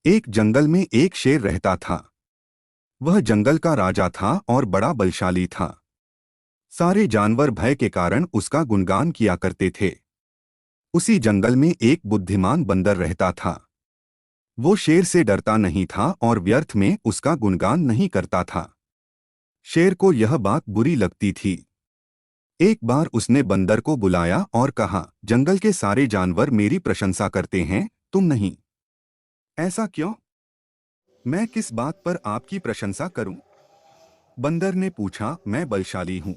एक जंगल में एक शेर रहता था। वह जंगल का राजा था और बड़ा बलशाली था। सारे जानवर भय के कारण उसका गुणगान किया करते थे। उसी जंगल में एक बुद्धिमान बंदर रहता था। वो शेर से डरता नहीं था और व्यर्थ में उसका गुणगान नहीं करता था। शेर को यह बात बुरी लगती थी। एक बार उसने बंदर को बुलाया और कहा, जंगल के सारे जानवर मेरी प्रशंसा करते हैं, तुम नहीं। ऐसा क्यों? मैं किस बात पर आपकी प्रशंसा करूं? बंदर ने पूछा। मैं बलशाली हूं।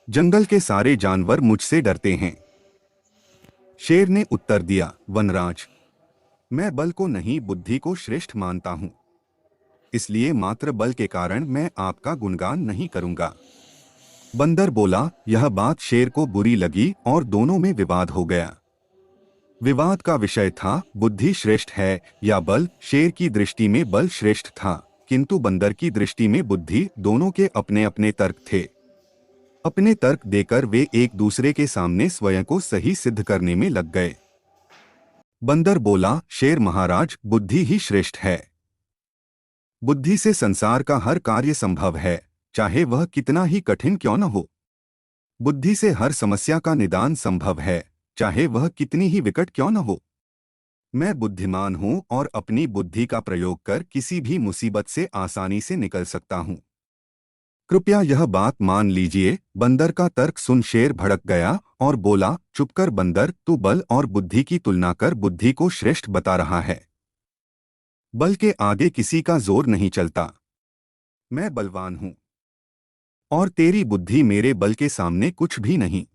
जंगल के सारे जानवर मुझसे डरते हैं। शेर ने उत्तर दिया, वनराज, मैं बल को नहीं बुद्धि को श्रेष्ठ मानता हूं। इसलिए मात्र बल के कारण मैं आपका गुणगान नहीं करूंगा। बंदर बोला। यह बात शेर को बुरी लगी और दोनों में विवाद हो गया। विवाद का विषय था, बुद्धि श्रेष्ठ है या बल। शेर की दृष्टि में बल श्रेष्ठ था, किंतु बंदर की दृष्टि में बुद्धि। दोनों के अपने अपने तर्क थे। अपने तर्क देकर वे एक दूसरे के सामने स्वयं को सही सिद्ध करने में लग गए। बंदर बोला, शेर महाराज, बुद्धि ही श्रेष्ठ है। बुद्धि से संसार का हर कार्य संभव है, चाहे वह कितना ही कठिन क्यों न हो। बुद्धि से हर समस्या का निदान संभव है, चाहे वह कितनी ही विकट क्यों न हो। मैं बुद्धिमान हूं और अपनी बुद्धि का प्रयोग कर किसी भी मुसीबत से आसानी से निकल सकता हूं। कृपया यह बात मान लीजिए। बंदर का तर्क सुन शेर भड़क गया और बोला, चुप कर बंदर, तू बल और बुद्धि की तुलना कर बुद्धि को श्रेष्ठ बता रहा है। बल के आगे किसी का जोर नहीं चलता। मैं बलवान हूं और तेरी बुद्धि मेरे बल के सामने कुछ भी नहीं।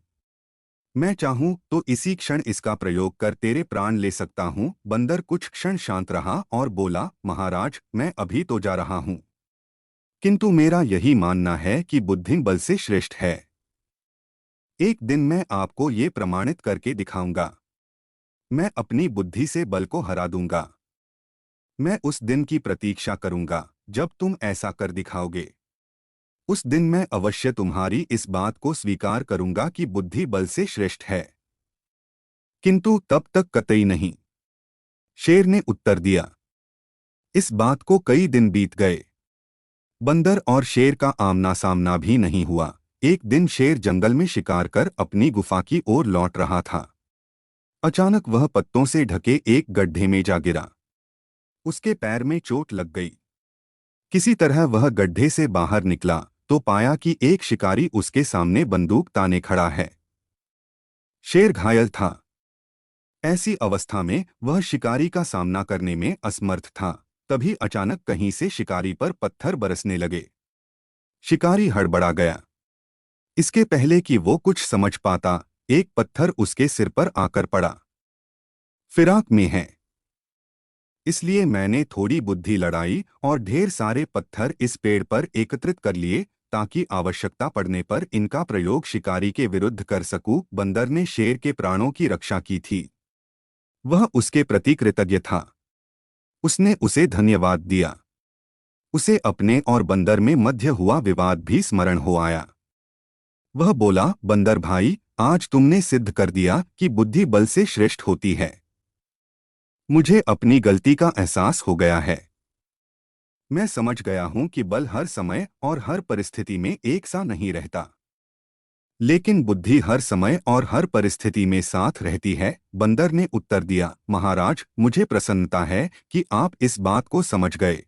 मैं चाहूं तो इसी क्षण इसका प्रयोग कर तेरे प्राण ले सकता हूं। बंदर कुछ क्षण शांत रहा और बोला, महाराज, मैं अभी तो जा रहा हूं, किंतु मेरा यही मानना है कि बुद्धि बल से श्रेष्ठ है। एक दिन मैं आपको ये प्रमाणित करके दिखाऊंगा। मैं अपनी बुद्धि से बल को हरा दूंगा। मैं उस दिन की प्रतीक्षा करूंगा जब तुम ऐसा कर दिखाओगे। उस दिन मैं अवश्य तुम्हारी इस बात को स्वीकार करूंगा कि बुद्धि बल से श्रेष्ठ है, किंतु तब तक कतई नहीं। शेर ने उत्तर दिया। इस बात को कई दिन बीत गए। बंदर और शेर का आमना सामना भी नहीं हुआ। एक दिन शेर जंगल में शिकार कर अपनी गुफा की ओर लौट रहा था। अचानक वह पत्तों से ढके एक गड्ढे में जा गिरा। उसके पैर में चोट लग गई। किसी तरह वह गड्ढे से बाहर निकला तो पाया कि एक शिकारी उसके सामने बंदूक ताने खड़ा है। शेर घायल था। ऐसी अवस्था में वह शिकारी का सामना करने में असमर्थ था। तभी अचानक कहीं से शिकारी पर पत्थर बरसने लगे। शिकारी हड़बड़ा गया। इसके पहले कि वो कुछ समझ पाता, एक पत्थर उसके सिर पर आकर पड़ा। फिराक में है, इसलिए मैंने थोड़ी बुद्धि लड़ाई और ढेर सारे पत्थर इस पेड़ पर एकत्रित कर लिए ताकि आवश्यकता पड़ने पर इनका प्रयोग शिकारी के विरुद्ध कर सकूं। बंदर ने शेर के प्राणों की रक्षा की थी। वह उसके प्रति कृतज्ञ था। उसने उसे धन्यवाद दिया। उसे अपने और बंदर में मध्य हुआ विवाद भी स्मरण हो आया। वह बोला, बंदर भाई, आज तुमने सिद्ध कर दिया कि बुद्धि बल से श्रेष्ठ होती है। मुझे अपनी गलती का एहसास हो गया है। मैं समझ गया हूं कि बल हर समय और हर परिस्थिति में एक सा नहीं रहता, लेकिन बुद्धि हर समय और हर परिस्थिति में साथ रहती है। बंदर ने उत्तर दिया, महाराज, मुझे प्रसन्नता है कि आप इस बात को समझ गए।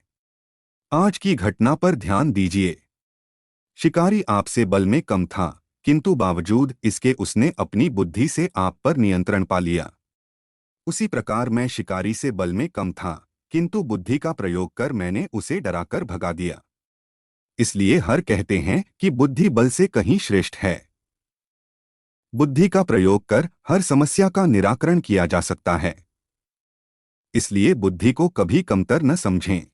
आज की घटना पर ध्यान दीजिए। शिकारी आपसे बल में कम था, किंतु बावजूद इसके उसने अपनी बुद्धि से आप पर नियंत्रण पा लिया। उसी प्रकार मैं शिकारी से बल में कम था, किंतु बुद्धि का प्रयोग कर मैंने उसे डराकर भगा दिया। इसलिए हर कहते हैं कि बुद्धि बल से कहीं श्रेष्ठ है। बुद्धि का प्रयोग कर हर समस्या का निराकरण किया जा सकता है। इसलिए बुद्धि को कभी कमतर न समझें।